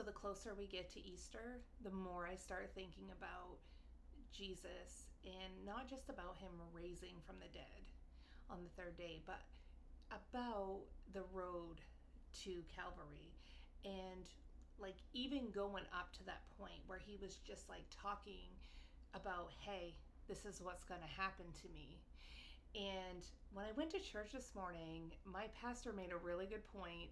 So the closer we get to Easter, the more I start thinking about Jesus, and not just about him raising from the dead on the third day, but about the road to Calvary. And like even going up to that point where he was just like talking about, hey, this is what's going to happen to me. And when I went to church this morning, my pastor made a really good point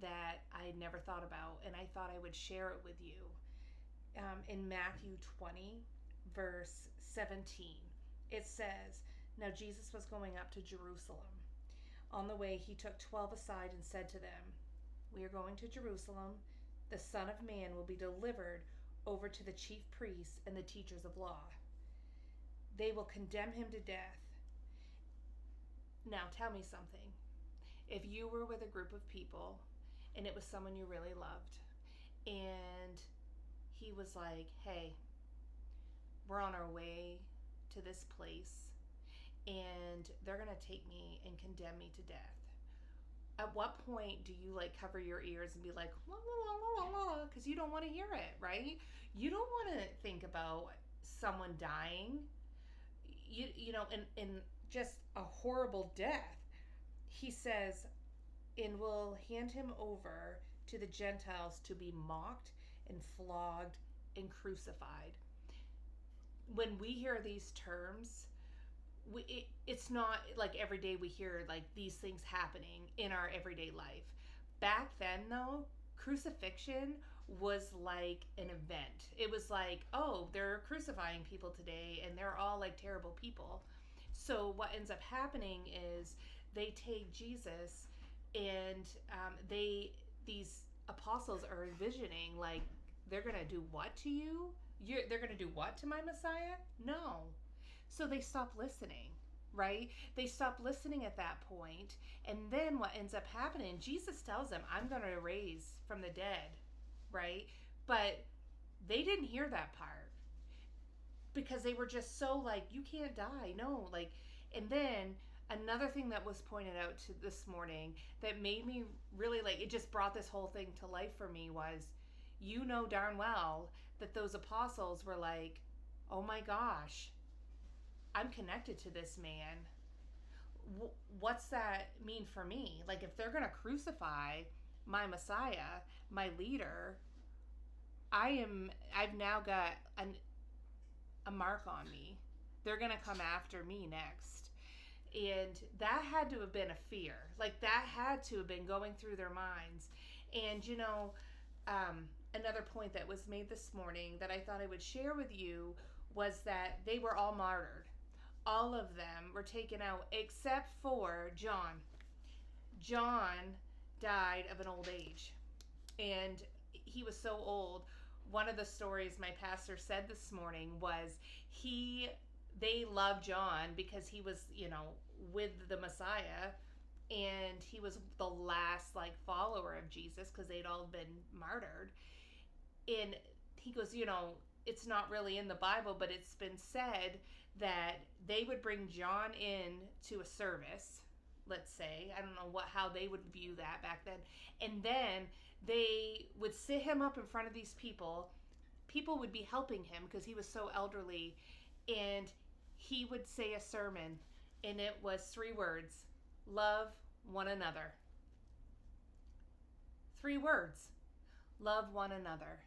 that I had never thought about, and I thought I would share it with you. In Matthew 20, verse 17, it says, "Now Jesus was going up to Jerusalem. On the way, he took 12 aside and said to them, 'We are going to Jerusalem. The Son of Man will be delivered over to the chief priests and the teachers of law. They will condemn him to death.' Now tell me something. If you were with a group of people and it was someone you really loved, and he was like, hey, we're on our way to this place and they're going to take me and condemn me to death. At what point do you like cover your ears and be like, la la la la la, because you don't want to hear it, right? You don't want to think about someone dying, you know, in just a horrible death. He says, and will hand him over to the Gentiles to be mocked and flogged and crucified. When we hear these terms, it's not like every day we hear like these things happening in our everyday life. Back then though, crucifixion was like an event. It was like, oh, they're crucifying people today and they're all like terrible people. So what ends up happening is they take Jesus and these apostles are envisioning like, they're gonna do what to you? They're gonna do what to my Messiah? No. So they stop listening, right? They stop listening at that point. And then what ends up happening, Jesus tells them, I'm going to raise from the dead, right? But they didn't hear that part because they were just so like, you can't die. No, like, and then another thing that was pointed out to this morning that made me really like, it just brought this whole thing to life for me was, you know darn well that those apostles were like, oh my gosh, I'm connected to this man. What's that mean for me? Like if they're going to crucify my Messiah, my leader, I've now got a mark on me. They're going to come after me next. And that had to have been a fear. Like that had to have been going through their minds. And you know, another point that was made this morning that I thought I would share with you was that they were all martyred. All of them were taken out except for John. John died of an old age. And he was so old. One of the stories my pastor said this morning was they loved John because he was, you know, with the Messiah, and he was the last like follower of Jesus because they'd all been martyred. And he goes, you know, it's not really in the Bible, but it's been said that they would bring John in to a service, let's say. I don't know how they would view that back then. And then they would sit him up in front of these people. People would be helping him because he was so elderly. And he would say a sermon, and it was 3 words: love one another. 3 words: love one another.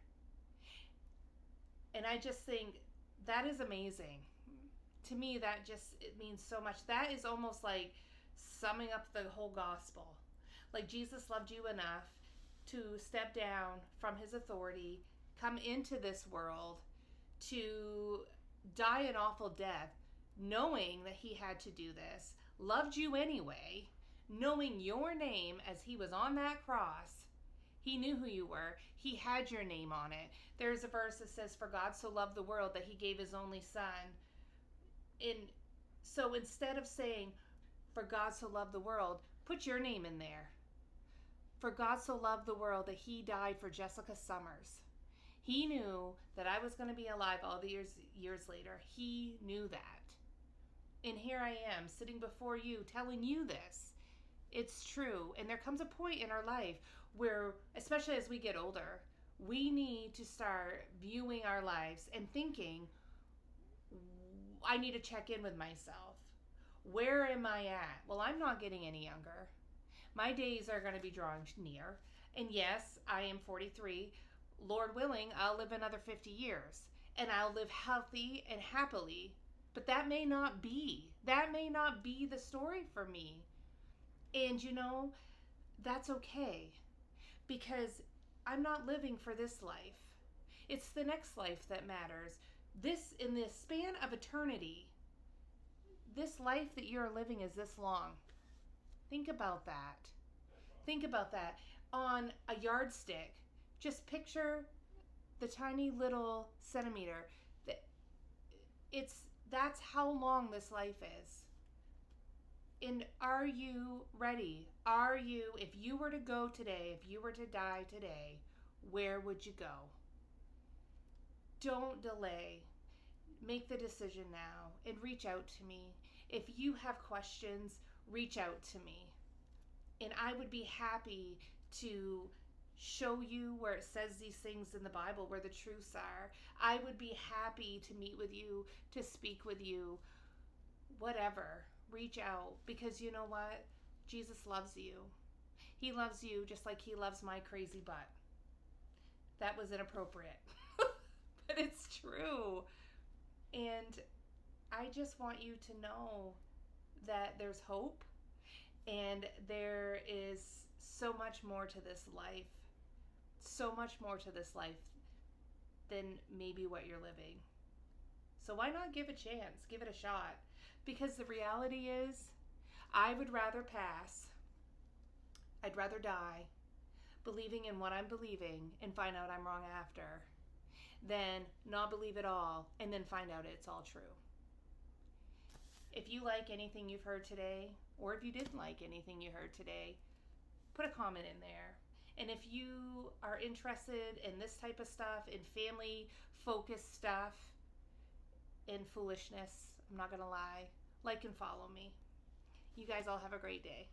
And I just think that is amazing. To me, that just, it means so much. That is almost like summing up the whole gospel. Like Jesus loved you enough to step down from his authority, come into this world, to die an awful death, knowing that he had to do this, loved you anyway, knowing your name as he was on that cross. He knew who you were. He had your name on it. There's a verse that says, for God so loved the world that he gave his only son. And so instead of saying, for God so loved the world, put your name in there. For God so loved the world that he died for Jessica Summers. He knew that I was going to be alive all the years later. He knew that. And here I am sitting before you telling you this. It's true. And there comes a point in our life where, especially as we get older, We need to start viewing our lives and thinking, I need to check in with myself. Where am I at? Well, I'm not getting any younger. My days are going to be drawing near. And yes, I am 43. Lord willing, I'll live another 50 years. And I'll live healthy and happily. But that may not be. That may not be the story for me. And that's okay. Because I'm not living for this life. It's the next life that matters. In the span of eternity, this life that you're living is this long. Think about that. Think about that. On a yardstick, just picture the tiny little centimeter. That's how long this life is. And are you ready? If you were to go today, if you were to die today, where would you go? Don't delay. Make the decision now and reach out to me. If you have questions, reach out to me. And I would be happy to show you where it says these things in the Bible, where the truths are. I would be happy to meet with you, to speak with you, whatever. Reach out, because you know what? Jesus loves you. He loves you just like he loves my crazy butt. That was inappropriate, but it's true. And I just want you to know that there's hope, and there is so much more to this life. So much more to this life than maybe what you're living. So why not give a chance? Give it a shot. Because the reality is, I would rather pass. I'd rather die believing in what I'm believing and find out I'm wrong after, than not believe at all and then find out it's all true. If you like anything you've heard today, or if you didn't like anything you heard today, put a comment in there. And if you are interested in this type of stuff, in family-focused stuff, in foolishness, I'm not going to lie, like and follow me. You guys all have a great day.